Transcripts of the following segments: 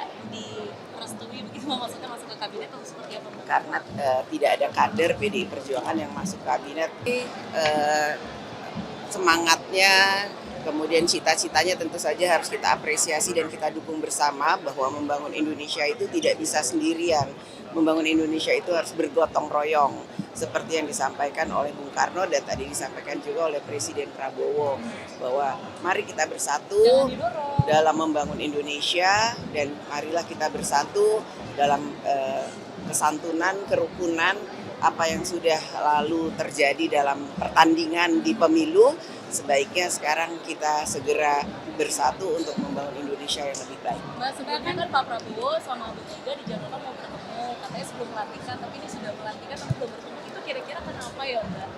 tidak direstui begitu, maksudnya masuk ke kabinet atau seperti apa? Karena tidak ada kader PDI Perjuangan yang masuk kabinet. Semangatnya, kemudian cita-citanya tentu saja harus kita apresiasi dan kita dukung bersama bahwa membangun Indonesia itu tidak bisa sendirian. Membangun Indonesia itu harus bergotong royong. Seperti yang disampaikan oleh Bung Karno dan tadi disampaikan juga oleh Presiden Prabowo. Bahwa mari kita bersatu dalam membangun Indonesia dan marilah kita bersatu dalam kesantunan, kerukunan, apa yang sudah lalu terjadi dalam pertandingan di pemilu, sebaiknya sekarang kita segera bersatu untuk membangun Indonesia yang lebih baik. Mbak, sebenarnya kan Pak Prabowo sama Bu Mega dijadwalkan mau bertemu, katanya sebelum pelantikan, tapi ini sudah pelantikan tapi belum bertemu. Itu kira-kira kenapa ya, Mbak?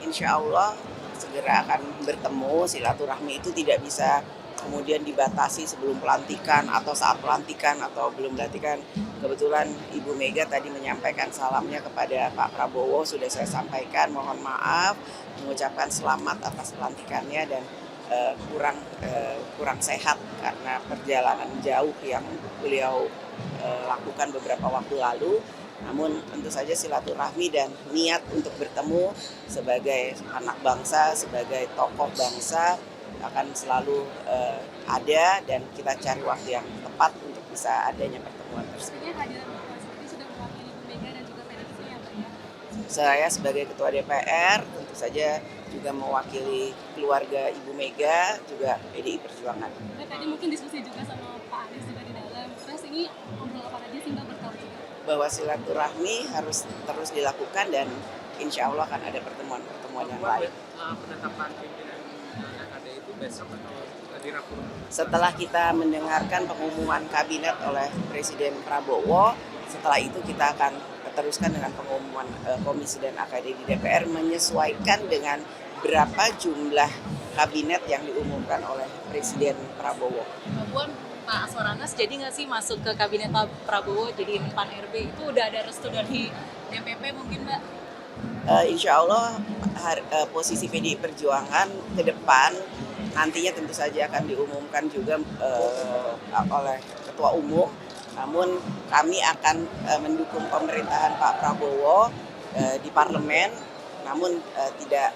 Insya Allah segera akan bertemu. Silaturahmi itu tidak bisa kemudian dibatasi sebelum pelantikan atau saat pelantikan atau belum pelantikan. Kebetulan Ibu Mega tadi menyampaikan salamnya kepada Pak Prabowo, sudah saya sampaikan, mohon maaf, mengucapkan selamat atas pelantikannya dan kurang sehat karena perjalanan jauh yang beliau lakukan beberapa waktu lalu. Namun tentu saja silaturahmi dan niat untuk bertemu sebagai anak bangsa, sebagai tokoh bangsa akan selalu ada dan kita cari waktu yang tepat untuk bisa adanya pertemuan tersebut. Sudah mewakili Bu Mega dan juga PDIP ya, Mbak ya? Saya sebagai Ketua DPR tentu saja juga mewakili keluarga Ibu Mega, juga PDI Perjuangan. Nah, tadi mungkin diskusi juga sama Pak Anies juga di dalam. Terus ini ngobrol apa aja sih Mbak bertahu juga? Bahwa silaturahmi harus terus dilakukan dan insya Allah akan ada pertemuan-pertemuan yang lain. Penetapan pimpinan AKD itu besok atau di Rakernas? Setelah kita mendengarkan pengumuman kabinet oleh Presiden Prabowo, setelah itu kita akan teruskan dengan pengumuman Komisi dan AKD di DPR menyesuaikan dengan berapa jumlah kabinet yang diumumkan oleh Presiden Prabowo. Mbak Puan, Pak Aswar Anas jadi nggak sih masuk ke kabinet Pak Prabowo jadi Pan RB? Itu udah ada restu dari DPP mungkin, Mbak? Insya Allah posisi PDI Perjuangan ke depan nantinya tentu saja akan diumumkan juga oleh Ketua Umum. Namun kami akan mendukung pemerintahan Pak Prabowo di parlemen, namun tidak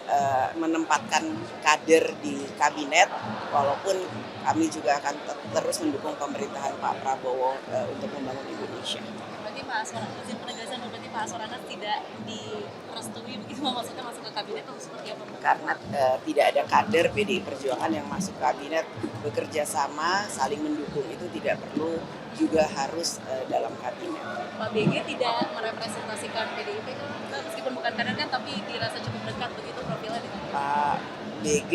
menempatkan kader di kabinet, walaupun kami juga akan terus mendukung pemerintahan Pak Prabowo untuk membangun Indonesia. Berarti Pak Aswar Anas, penegasan berarti Pak Aswar Anas tidak direstui begitu, maksudnya masuk ke kabinet atau seperti apa? Karena tidak ada kader PDI Perjuangan yang masuk kabinet, bekerja sama, saling mendukung itu tidak perlu juga harus dalam kabinet. Pak BG tidak merepresentasikan PDIP kan, meskipun bukan kader kan, tapi dirasa cukup dekat begitu profilnya dengan Pak BG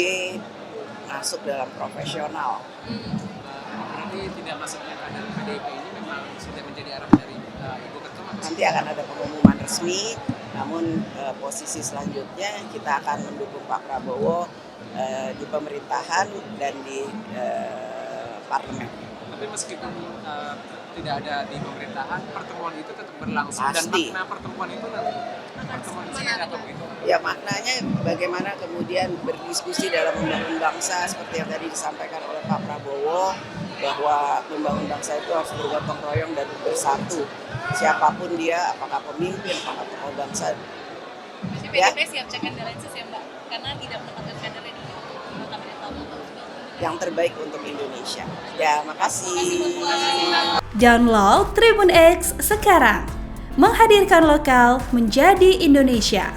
masuk dalam profesional. Berarti tidak masuknya kader PDIP ini memang sudah menjadi arah dari Ibu Ketum? Nanti akan ada pengumuman resmi, namun posisi selanjutnya kita akan mendukung Pak Prabowo di pemerintahan dan di parlemen. Tapi meskipun tidak ada di pemerintahan, pertemuan itu tetap berlangsung. Pasti. Dan makna pertemuan itu nanti pertemuan seperti apa begitu? Ya maknanya bagaimana kemudian berdiskusi dalam membangun bangsa seperti yang tadi disampaikan oleh Pak Prabowo, bahwa membangun bangsa itu harus bergotong royong dan bersatu. Siapapun dia, apakah pemimpin, apakah tokoh bangsa. PDIP siap check and balances ya Mbak, karena tidak menempatkan kadernya di kabinet Prabowo. Yang terbaik untuk Indonesia. Ya, makasih. Download Tribun X sekarang. Menghadirkan lokal menjadi Indonesia.